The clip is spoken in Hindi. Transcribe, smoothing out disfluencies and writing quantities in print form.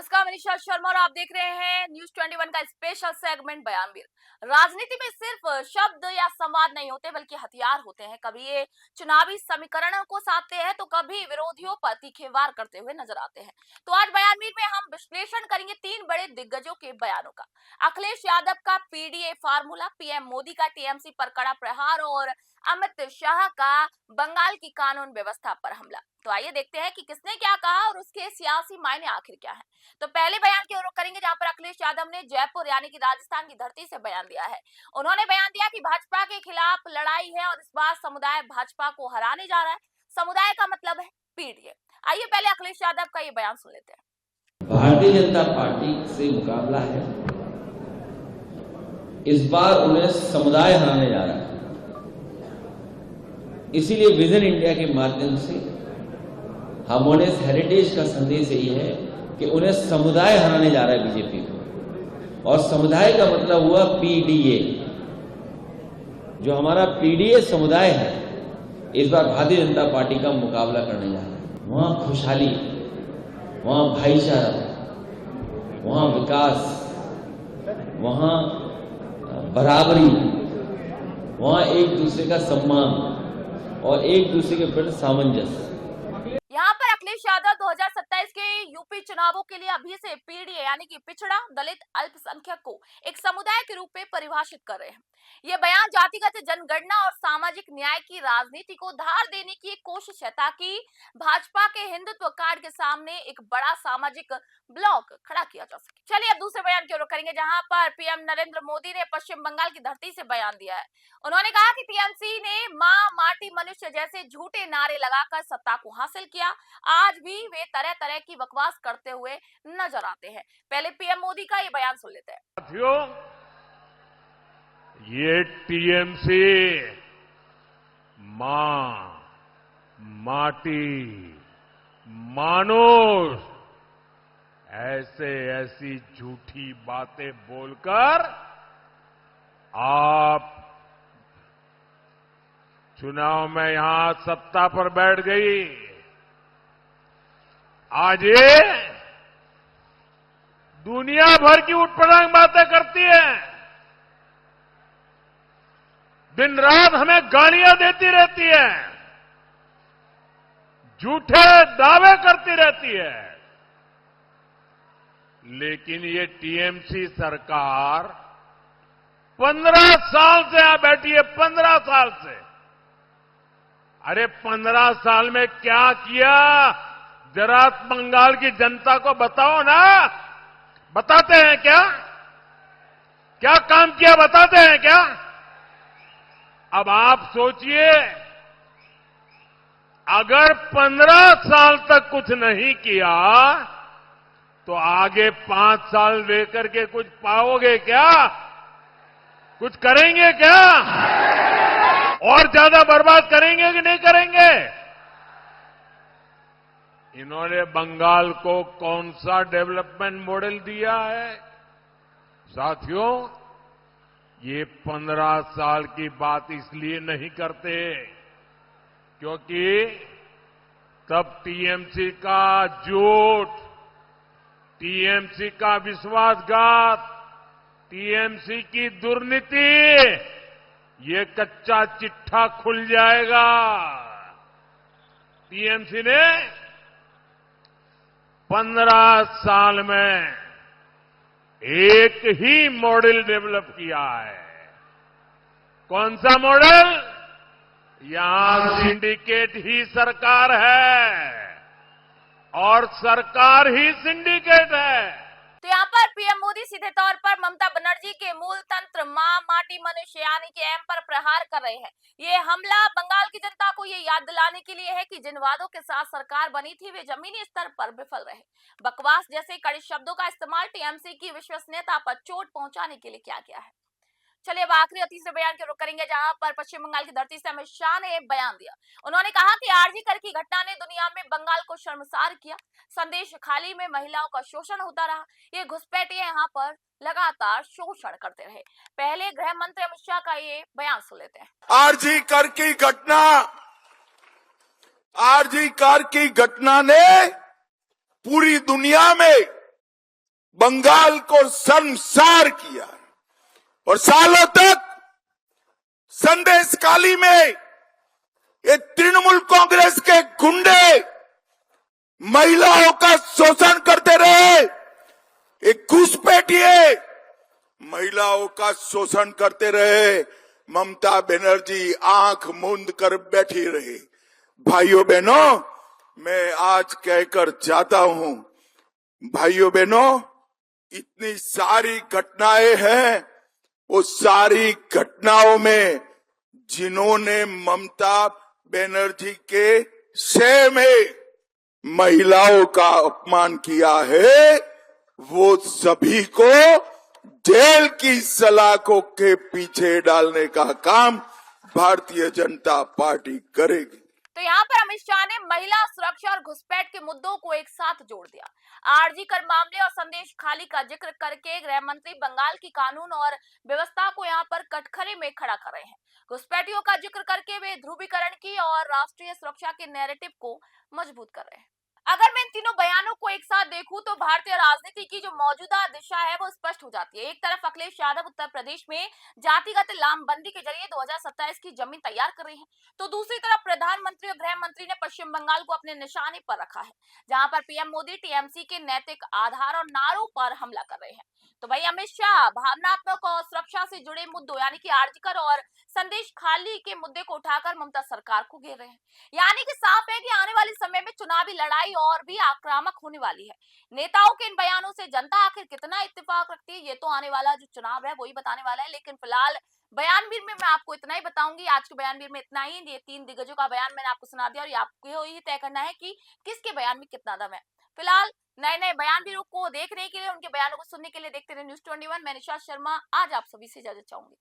नमस्कार, मनीषा शर्मा और आप देख रहे हैं न्यूज 21 का स्पेशल सेगमेंट बयानवीर। राजनीति में सिर्फ शब्द या संवाद नहीं होते बल्कि हथियार होते हैं। कभी ये चुनावी समीकरणों को साधते हैं तो कभी विरोधियों पर तीखे वार करते हुए नजर आते हैं। तो आज बयानवीर में हम विश्लेषण करेंगे तीन बड़े दिग्गजों के बयानों का। अखिलेश यादव का पीडीए फार्मूला, पीएम मोदी का टीएमसी पर कड़ा प्रहार और अमित शाह का बंगाल की कानून व्यवस्था पर हमला। तो आइए देखते हैं कि किसने क्या कहा और उसके सियासी मायने आखिर क्या है। तो पहले बयान की ओर करेंगे जहां पर अखिलेश यादव ने जयपुर यानी कि राजस्थान की धरती से बयान दिया है। उन्होंने बयान दिया कि भाजपा के खिलाफ लड़ाई है और इस बार समुदाय भाजपा को हराने जा रहा है। समुदाय का मतलब है पीडीए। आइए पहले अखिलेश यादव का ये बयान सुन लेते हैं। भारतीय जनता पार्टी से मुकाबला है। इस बार उन्हें समुदाय हराने जा रहा है। इसीलिए विजन इंडिया के माध्यम से हार्मोनियस हेरिटेज का संदेश यही है कि उन्हें समुदाय हराने जा रहा है बीजेपी को। और समुदाय का मतलब हुआ पीडीए। जो हमारा पीडीए समुदाय है, इस बार भारतीय जनता पार्टी का मुकाबला करने जा रहा है। वहां खुशहाली, वहां भाईचारा, वहां विकास, वहां बराबरी, वहां एक दूसरे का सम्मान और एक दूसरे के प्रति सामंजस्य। यहाँ पर अखिलेश यादव 2027 के यूपी चुनावों के लिए अभी से पीडीए यानी कि पिछड़ा, दलित, अल्पसंख्यक को एक समुदाय के रूप में परिभाषित कर रहे हैं। ये बयान जातिगत जनगणना और सामाजिक न्याय की राजनीति को धार देने की एक कोशिश है ताकि भाजपा के हिंदुत्व कार्ड के सामने एक बड़ा सामाजिक ब्लॉक खड़ा किया जा सके। चलिए अब दूसरे बयान की ओर करेंगे जहां पर पीएम नरेंद्र मोदी ने पश्चिम बंगाल की धरती से बयान दिया है। उन्होंने कहा कि टीएमसी ने माँ, माटी, मनुष्य जैसे झूठे नारे लगाकर सत्ता को हासिल किया। आज भी वे तरह तरह की बकवास करते हुए नजर आते हैं। पहले पीएम मोदी का ये बयान सुन लेते हैं। साथियों, ये टीएमसी मां, माटी, मानुष ऐसी झूठी बातें बोलकर आप चुनाव में यहां सत्ता पर बैठ गई। आज ये दुनिया भर की उठपटांग बातें करती है, दिन रात हमें गालियां देती रहती है, झूठे दावे करती रहती है। लेकिन ये टीएमसी सरकार 15 साल से यहां बैठी है, 15 साल से। अरे 15 साल में क्या किया, जरा बंगाल की जनता को बताओ ना। बताते हैं क्या? क्या काम किया बताते हैं क्या? अब आप सोचिए, अगर 15 साल तक कुछ नहीं किया तो आगे 5 साल लेकर के कुछ पाओगे क्या? कुछ करेंगे क्या? और ज्यादा बर्बाद करेंगे कि नहीं करेंगे? इन्होंने बंगाल को कौन सा डेवलपमेंट मॉडल दिया है? साथियों, ये 15 साल की बात इसलिए नहीं करते क्योंकि तब टीएमसी का झूठ, टीएमसी का विश्वासघात, टीएमसी की दुर्नीति, ये कच्चा चिट्ठा खुल जाएगा। टीएमसी ने 15 साल में एक ही मॉडल डेवलप किया है। कौन सा मॉडल? यहां सिंडिकेट ही सरकार है और सरकार ही सिंडिकेट है। तो यहाँ पर पीएम मोदी सीधे तौर पर ममता बनर्जी के मूल तंत्र माँ, माटी, मनुष्य यानी कि एम पर प्रहार कर रहे हैं। ये हमला बंगाल की जनता को ये याद दिलाने के लिए है कि जिन वादों के साथ सरकार बनी थी वे जमीनी स्तर पर विफल रहे। बकवास जैसे कड़े शब्दों का इस्तेमाल टीएमसी की विश्वसनीयता पर चोट पहुंचाने के लिए किया गया है। चलिए अब आखिरी और तीसरे बयान की ओर करेंगे जहां पर पश्चिम बंगाल की धरती से अमित शाह ने बयान दिया। उन्होंने कहा कि आरजी कर की घटना ने दुनिया में बंगाल को शर्मसार किया। संदेश खाली में महिलाओं का शोषण होता रहा। ये घुसपैठिए यहाँ पर लगातार शोषण करते रहे। पहले गृह मंत्री अमित शाह का ये बयान सुन लेते हैं। आरजी कर की घटना ने पूरी दुनिया में बंगाल को शर्मसार किया और सालों तक संदेशखाली में ये तृणमूल कांग्रेस के गुंडे महिलाओं का शोषण करते रहे। एक घुसपैठिए महिलाओं का शोषण करते रहे। ममता बनर्जी आंख मूंद कर बैठी रही। भाइयों बहनों, मैं आज कहकर जाता हूं, भाइयों बहनों, इतनी सारी घटनाएं हैं, वो सारी घटनाओं में जिन्होंने ममता बनर्जी के शय में महिलाओं का अपमान किया है, वो सभी को जेल की सलाखों के पीछे डालने का काम भारतीय जनता पार्टी करेगी। तो यहाँ पर अमित शाह ने महिला सुरक्षा और घुसपैठ के मुद्दों को एक साथ जोड़ दिया। आरजी कर मामले और संदेश खाली का जिक्र करके गृह मंत्री बंगाल की कानून और व्यवस्था को यहाँ पर कटघरे में खड़ा कर रहे हैं। घुसपैठियों का जिक्र करके वे ध्रुवीकरण की और राष्ट्रीय सुरक्षा के नैरेटिव को मजबूत कर रहे हैं। अगर मैं इन तीनों बयानों को एक साथ देखूं तो भारतीय राजनीति की जो मौजूदा दिशा है वो स्पष्ट हो जाती है। एक तरफ अखिलेश यादव उत्तर प्रदेश में जातिगत लामबंदी के जरिए 2027 की जमीन तैयार कर रहे हैं, तो दूसरी तरफ प्रधानमंत्री और गृह मंत्री ने पश्चिम बंगाल को अपने निशाने पर रखा है, जहां पर पीएम मोदी टीएमसी के नैतिक आधार और नारों पर हमला कर रहे हैं। तो भाई अमित शाह भावनात्मक और सुरक्षा से जुड़े मुद्दों यानी कि आर्जिकर और संदेश खाली के मुद्दे को उठाकर ममता सरकार को घेर रहे हैं। यानी कि साफ है कि आने वाले समय में चुनावी लड़ाई और भी आक्रामक होने वाली है। नेताओं के इन बयानों से जनता आखिर कितना इत्तेफाक रखती है, ये तो आने वाला जो चुनाव है वही बताने वाला है। लेकिन फिलहाल बयानवीर में मैं आपको इतना ही बताऊंगी। आज के बयानवीर में इतना ही। ये 3 दिग्गजों का बयान मैंने आपको सुना दिया और आपको ही तय करना है कि किसके बयान में कितना दम है। फिलहाल नए नए बयानवीरों को देखने के लिए, उनके बयानों को सुनने के लिए देखते रहे न्यूज़ 21। मैं निशा शर्मा आज आप सभी से इजाजत चाहूंगी।